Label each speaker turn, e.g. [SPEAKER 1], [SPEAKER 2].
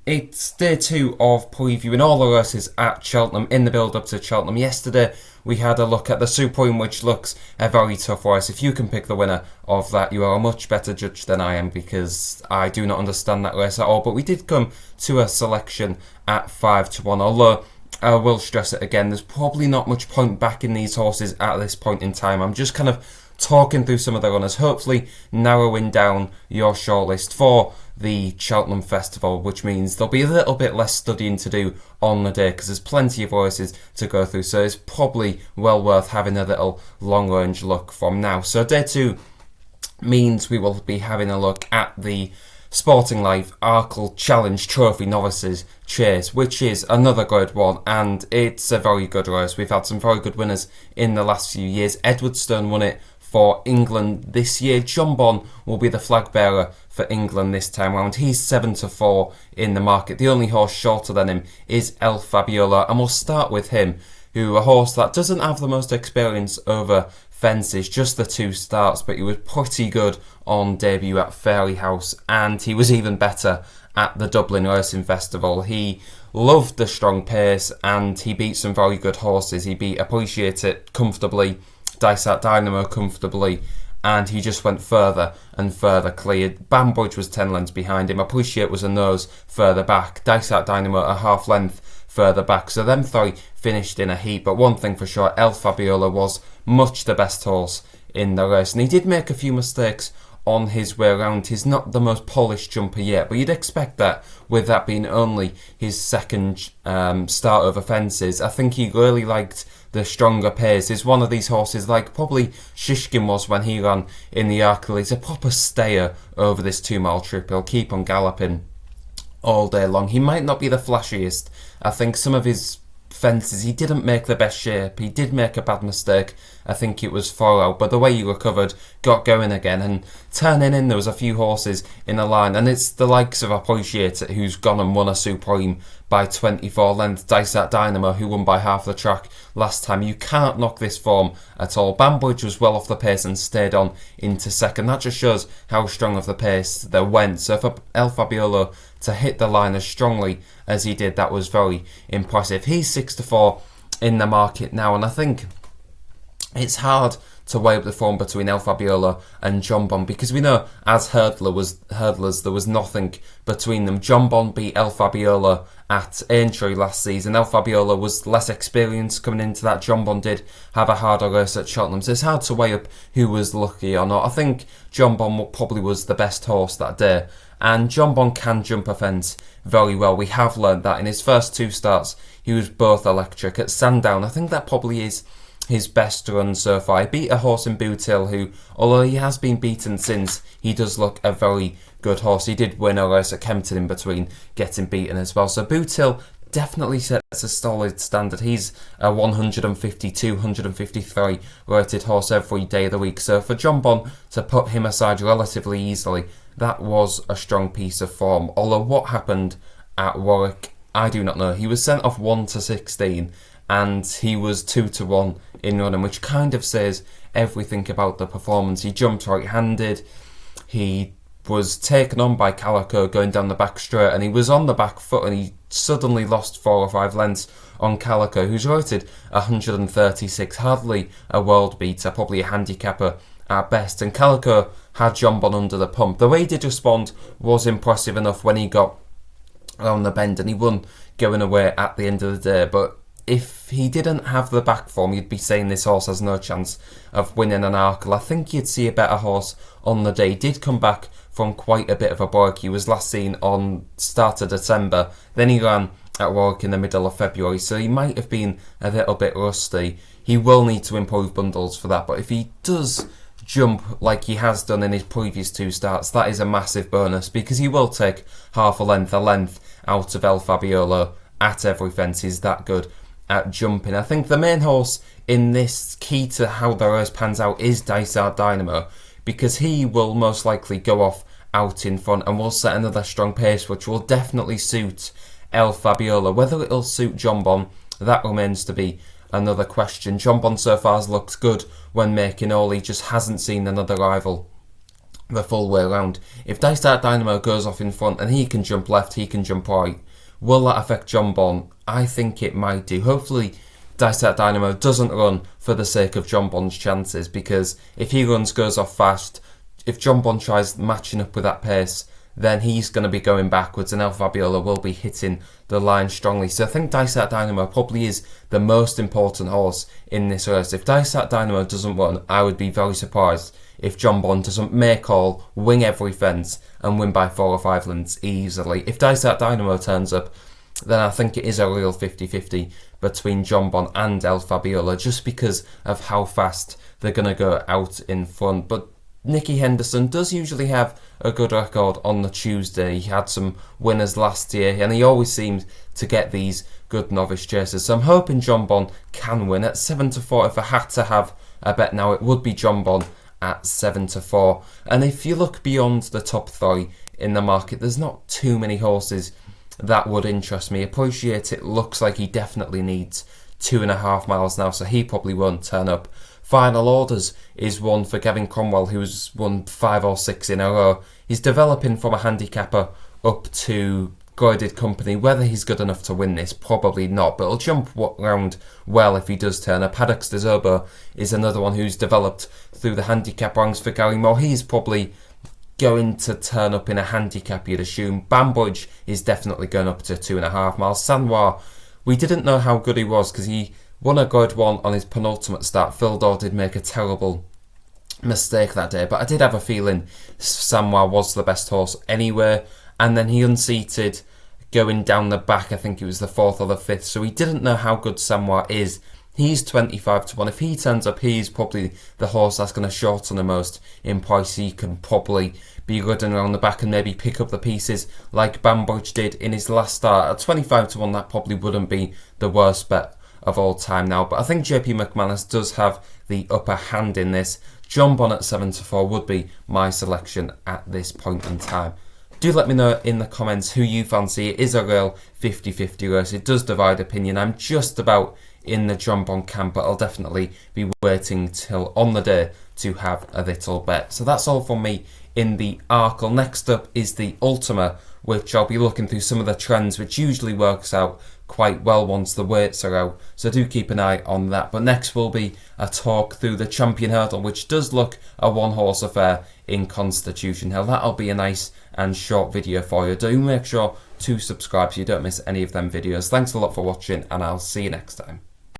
[SPEAKER 1] It's day two of previewing all the races at Cheltenham in the build-up to Cheltenham. Yesterday we had a look at the Supreme, which looks a very tough race. If you can pick the winner of that, you are a much better judge than I am, because I do not understand that race at all. But we did come to a selection at 5-1, although I will stress it again, there's probably not much point backing these horses at this point in time. I'm just kind of talking through some of the runners, hopefully narrowing down your shortlist for the Cheltenham Festival, which means there'll be a little bit less studying to do on the day because there's plenty of races to go through, so it's probably well worth having a little long range look from now. So day two means we will be having a look at the Sporting Life Arkle Challenge Trophy Novices Chase, which is another good one, and it's a very good race. We've had some very good winners in the last few years. Edwardstone won it for England this year. John Bon will be the flag bearer for England this time round. He's 7-4 in the market. The only horse shorter than him is El Fabiola, and we'll start with him, who a horse that doesn't have the most experience over fences, just the two starts, but he was pretty good on debut at Fairyhouse, and he was even better at the Dublin Racing Festival. He loved the strong pace, and he beat some very good horses. He beat Appreciate It comfortably, Dysart Dynamo comfortably, and he just went further and further cleared. Bambridge was 10 lengths behind him. Appreciate was a nose further back. Dysart Dynamo a half length further back. So them three finished in a heat. But one thing for sure, El Fabiola was much the best horse in the race. And he did make a few mistakes on his way around. He's not the most polished jumper yet, but you'd expect that with that being only his second start over fences. I think he really liked the stronger pace. He's one of these horses like probably Shishkin was when he ran in the Arkle. He's a proper stayer over this 2 mile trip. He'll keep on galloping all day long. He might not be the flashiest. I think some of his fences, he didn't make the best shape. He did make a bad mistake. I think it was 4 out, but the way he recovered, got going again, and turning in, there was a few horses in a line, and it's the likes of Appreciate It who's gone and won a Supreme by 24 lengths. Dysart Dynamo, who won by half the track last time. You can't knock this form at all. Bambridge was well off the pace and stayed on into second. That just shows how strong of the pace they went. So for El Fabiolo to hit the line as strongly as he did, that was very impressive. He's 6-4 in the market now, and I think it's hard to weigh up the form between El Fabiola and John Bon, because we know as hurdlers there was nothing between them. John Bon beat El Fabiola at Aintree last season. El Fabiola was less experienced coming into that. John Bon did have a harder race at Cheltenham, so it's hard to weigh up who was lucky or not. I think John Bon probably was the best horse that day, and John Bon can jump a fence very well. We have learned that in his first 2 starts. He was both electric. At Sandown, I think that probably is his best run so far. He beat a horse in Boot Hill who, although he has been beaten since, he does look a very good horse. He did win a race at Kempton in between getting beaten as well. So Boot Hill definitely sets a solid standard. He's a 152, 153 rated horse every day of the week. So for John Bon to put him aside relatively easily, that was a strong piece of form. Although what happened at Warwick, I do not know. He was sent off 1-16 and he was 2-1 in running, which kind of says everything about the performance. He jumped right-handed. He was taken on by Calico going down the back straight, and he was on the back foot, and he suddenly lost 4 or 5 lengths on Calico, who's rated 136, hardly a world beater, probably a handicapper at best. And Calico had John Bon under the pump. The way he did respond was impressive enough when he got around the bend, and he won going away at the end of the day. But if he didn't have the back form, you'd be saying this horse has no chance of winning an Arkle. I think you'd see a better horse on the day. He did come back from quite a bit of a break. He was last seen on start of December. Then he ran at Warwick in the middle of February, so he might have been a little bit rusty. He will need to improve bundles for that, but if he does jump like he has done in his previous 2 starts, that is a massive bonus, because he will take half a length out of El Fabiolo at every fence. He's that good at jumping. I think the main horse in this, key to how the race pans out, is Dysart Dynamo, because he will most likely go off out in front and will set another strong pace, which will definitely suit El Fabiola. Whether it'll suit John Bon, that remains to be another question. John Bon so far has looked good when making all. He just hasn't seen another rival the full way around. If Dysart Dynamo goes off in front and he can jump left, he can jump right, will that affect John Bon? I think it might do. Hopefully Dysart Dynamo doesn't run for the sake of John Bon's chances, because if he goes off fast, if John Bon tries matching up with that pace, then he's going to be going backwards and El Fabiola will be hitting the line strongly. So I think Dysart Dynamo probably is the most important horse in this race. If Dysart Dynamo doesn't run, I would be very surprised if John Bon doesn't make all, wing every fence and win by 4 or 5 lengths easily. If Dysart Dynamo turns up, then I think it is a real 50-50 between John Bon and El Fabiola, just because of how fast they're going to go out in front. But Nicky Henderson does usually have a good record on the Tuesday. He had some winners last year and he always seems to get these good novice chases. So I'm hoping John Bon can win. At 7-4, if I had to have a bet now, it would be John Bon at 7-4. And if you look beyond the top 3 in the market, there's not too many horses that would interest me. Appreciate it looks like he definitely needs 2.5 miles now, so he probably won't turn up. Final Orders is one for Gavin Cromwell, who's won 5 or 6 in a row. He's developing from a handicapper up to guided company. Whether he's good enough to win this, probably not, but he'll jump round well if he does turn up. Haddocks de Zerbo is another one who's developed through the handicap ranks for Gary Moore. He's probably going to turn up in a handicap, you'd assume. Bambridge is definitely going up to 2.5 miles. Sanoir, we didn't know how good he was because he won a good one on his penultimate start. Phil Daw did make a terrible mistake that day, but I did have a feeling Sanoir was the best horse anyway. And then he unseated going down the back, I think it was the 4th or the 5th, so we didn't know how good Sanoir is. He's 25-1. If he turns up, he's probably the horse that's going to shorten the most in price. He can probably be ridden around the back and maybe pick up the pieces like Bambridge did in his last start. At 25-1, that probably wouldn't be the worst bet of all time now. But I think JP McManus does have the upper hand in this. John Bon at 7-4 would be my selection at this point in time. Do let me know in the comments who you fancy. It is a real 50-50 race. It does divide opinion. I'm just about in the John Bon camp, but I'll definitely be waiting till on the day to have a little bet. So that's all from me in the Arkle. Next up is the Ultima, which I'll be looking through some of the trends, which usually works out quite well once the weights are out, so do keep an eye on that. But next will be a talk through the Champion Hurdle, which does look a one-horse affair in Constitution Hill. That'll be a nice and short video for you. Do make sure to subscribe so you don't miss any of them videos. Thanks a lot for watching, and I'll see you next time.